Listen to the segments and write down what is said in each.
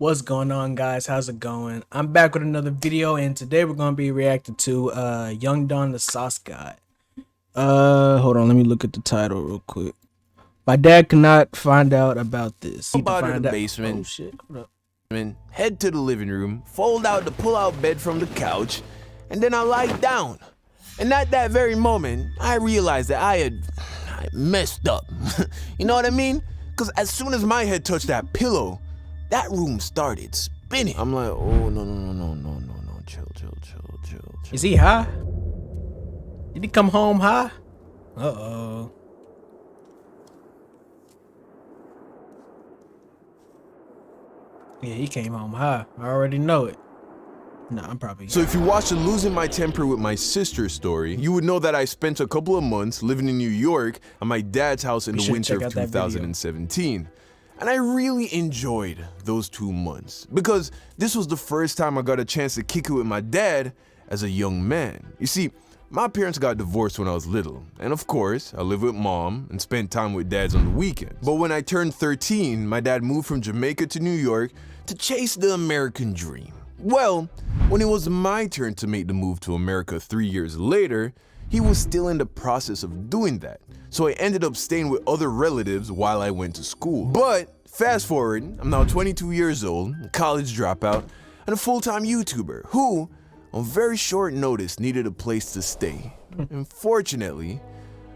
What's going on, guys? How's it going? I'm back with another video, and today we're gonna be reacting to Young Don the Sauce God. Hold on, let me look at the title real quick. My dad cannot find out about this. About in the basement. Oh shit! Hold up. Head to the living room, fold out the pull-out bed from the couch, and then I lie down. And at that very moment, I realized that I messed up. You know what I mean? Because as soon as my head touched that pillow, that room started spinning. I'm like, oh, no, chill. Is he high? Did he come home high? Uh-oh. Yeah, he came home high. I already know it. Nah, I'm probably... So if you watched the Losing My Temper with My Sister story, you would know that I spent a couple of months living in New York at my dad's house in the winter of 2017. And I really enjoyed those 2 months because this was the first time I got a chance to kick it with my dad as a young man. You see, my parents got divorced when I was little, and of course, I lived with mom and spent time with dads on the weekends. But when I turned 13, my dad moved from Jamaica to New York to chase the American dream. Well, when it was my turn to make the move to America 3 years later, he was still in the process of doing that. So I ended up staying with other relatives while I went to school. But fast forward, I'm now 22 years old, a college dropout, and a full-time YouTuber who, on very short notice, needed a place to stay. And fortunately,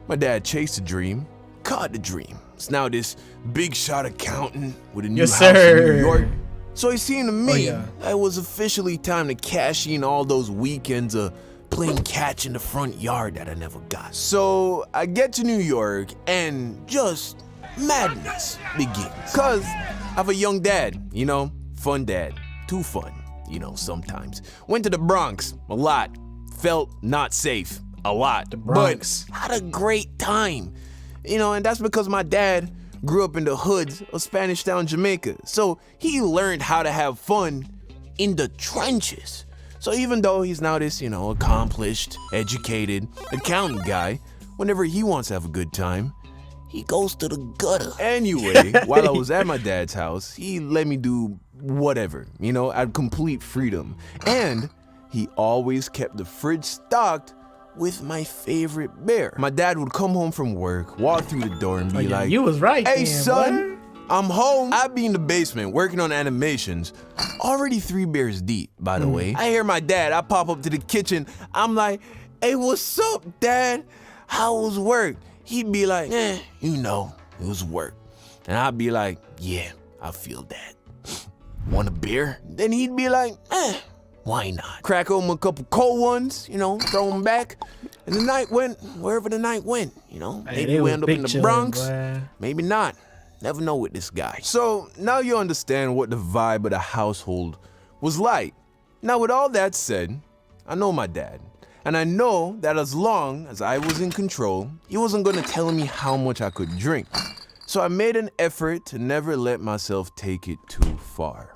my dad chased the dream, caught the dream. It's now this big shot accountant with a new house in New York. So it seemed to me that it was officially time to cash in all those weekends of playing catch in the front yard that I never got. So I get to New York and just madness begins. Cause I have a young dad, you know, fun dad, too fun, you know, sometimes. Went to the Bronx a lot, felt not safe a lot, but had a great time. You know, and that's because my dad grew up in the hoods of Spanish Town, Jamaica. So he learned how to have fun in the trenches. So even though he's now this, you know, accomplished, educated, accountant guy, whenever he wants to have a good time, he goes to the gutter. Anyway, while I was at my dad's house, he let me do whatever, you know, at complete freedom. And he always kept the fridge stocked with my favorite bear. My dad would come home from work, walk through the door and be like, you was right, hey son, I'm home. I'd be in the basement working on animations, already 3 beers deep, by the way. I hear my dad, I pop up to the kitchen. I'm like, hey, what's up, Dad? How was work? He'd be like, you know, it was work. And I'd be like, yeah, I feel that. Want a beer? Then he'd be like, why not? Crack open a couple cold ones, you know, throw them back. And the night went wherever the night went, you know. Maybe we end up in the Bronx, maybe not. Never know with this guy. So now you understand what the vibe of the household was like. Now with all that said, I know my dad. And I know that as long as I was in control, he wasn't gonna tell me how much I could drink. So I made an effort to never let myself take it too far.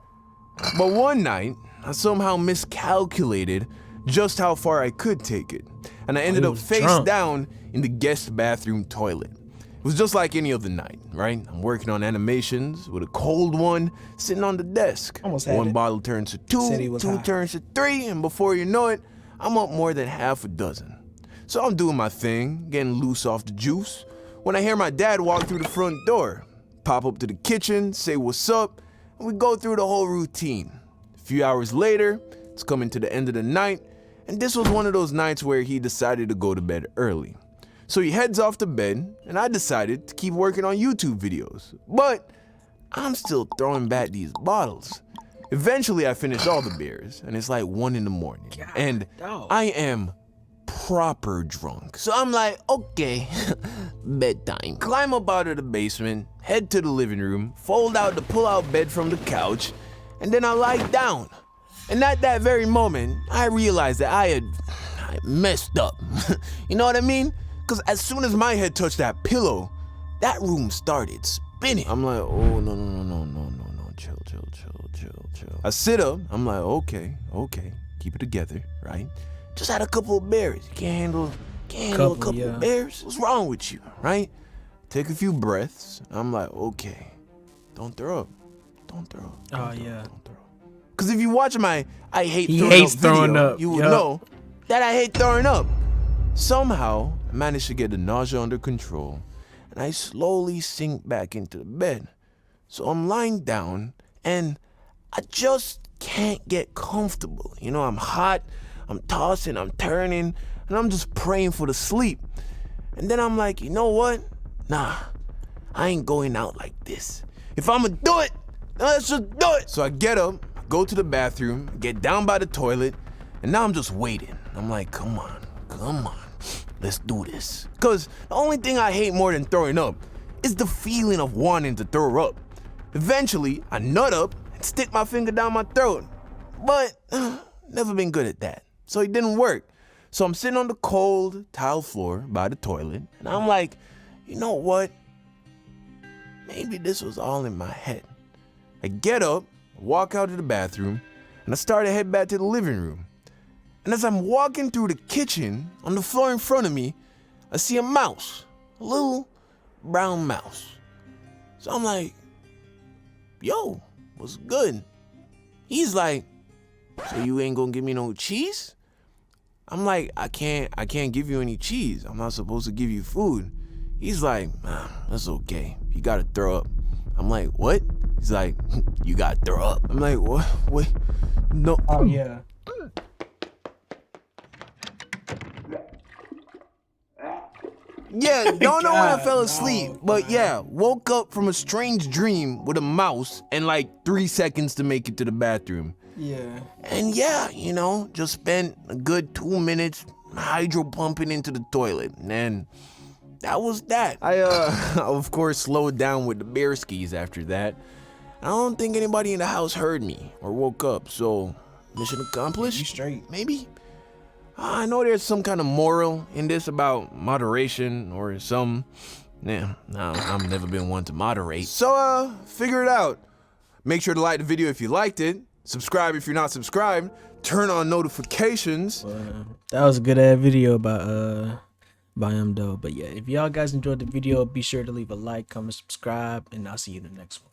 But one night, I somehow miscalculated just how far I could take it. And I ended up face down in the guest bathroom toilet. It was just like any other night, right? I'm working on animations with a cold one sitting on the desk. One bottle turns to 2, 2 turns to 3, and before you know it, I'm up more than half a dozen. So I'm doing my thing, getting loose off the juice, when I hear my dad walk through the front door, pop up to the kitchen, say what's up, and we go through the whole routine. A few hours later, it's coming to the end of the night, and this was one of those nights where he decided to go to bed early. So he heads off to bed, and I decided to keep working on YouTube videos. But I'm still throwing back these bottles. Eventually, I finish all the beers, and it's like 1 in the morning. And I am proper drunk. So I'm like, okay, bedtime. Climb up out of the basement, head to the living room, fold out the pull-out bed from the couch, and then I lie down. And at that very moment, I realized that I messed up. You know what I mean? Because as soon as my head touched that pillow, that room started spinning. I'm like, oh, no, chill. I sit up, I'm like, okay, keep it together, right? Just had a couple of beers. You can't handle a couple of beers? What's wrong with you, right? Take a few breaths. I'm like, okay, don't throw up. Don't throw up. Oh yeah. Don't throw up. Because if you watch my I hate He throwing hates up throwing video, up. you would Yup. know that I hate throwing up. Somehow, I managed to get the nausea under control, and I slowly sink back into the bed. So I'm lying down, and I just can't get comfortable. You know, I'm hot, I'm tossing, I'm turning, and I'm just praying for the sleep. And then I'm like, you know what? Nah, I ain't going out like this. If I'ma do it, let's just do it. So I get up, go to the bathroom, get down by the toilet, and now I'm just waiting. I'm like, come on, let's do this. Cause the only thing I hate more than throwing up is the feeling of wanting to throw up. Eventually, I nut up and stick my finger down my throat. But never been good at that, so it didn't work. So I'm sitting on the cold tile floor by the toilet, and I'm like, you know what? Maybe this was all in my head. I get up, walk out to the bathroom, and I start to head back to the living room. And as I'm walking through the kitchen, on the floor in front of me, I see a mouse, a little brown mouse. So I'm like, yo, what's good? He's like, so you ain't gonna give me no cheese? I'm like, I can't give you any cheese. I'm not supposed to give you food. He's like, that's okay. You gotta throw up. I'm like, what? He's like, you gotta throw up. I'm like, what? Wait, no. Oh yeah. Yeah, don't know when I fell God, asleep, no, but man. yeah, woke up from a strange dream with a mouse and like 3 seconds to make it to the bathroom. Yeah. And yeah, you know, just spent a good 2 minutes hydro pumping into the toilet, and that was that. I of course slowed down with the bear skis after that. I don't think anybody in the house heard me or woke up, so mission accomplished. You straight. Maybe. I know there's some kind of moral in this about moderation or some. Yeah, no, I've never been one to moderate. So figure it out. Make sure to like the video if you liked it. Subscribe if you're not subscribed. Turn on notifications. That was a good ass video by him though. But yeah, if y'all guys enjoyed the video, be sure to leave a like, comment, subscribe, and I'll see you in the next one.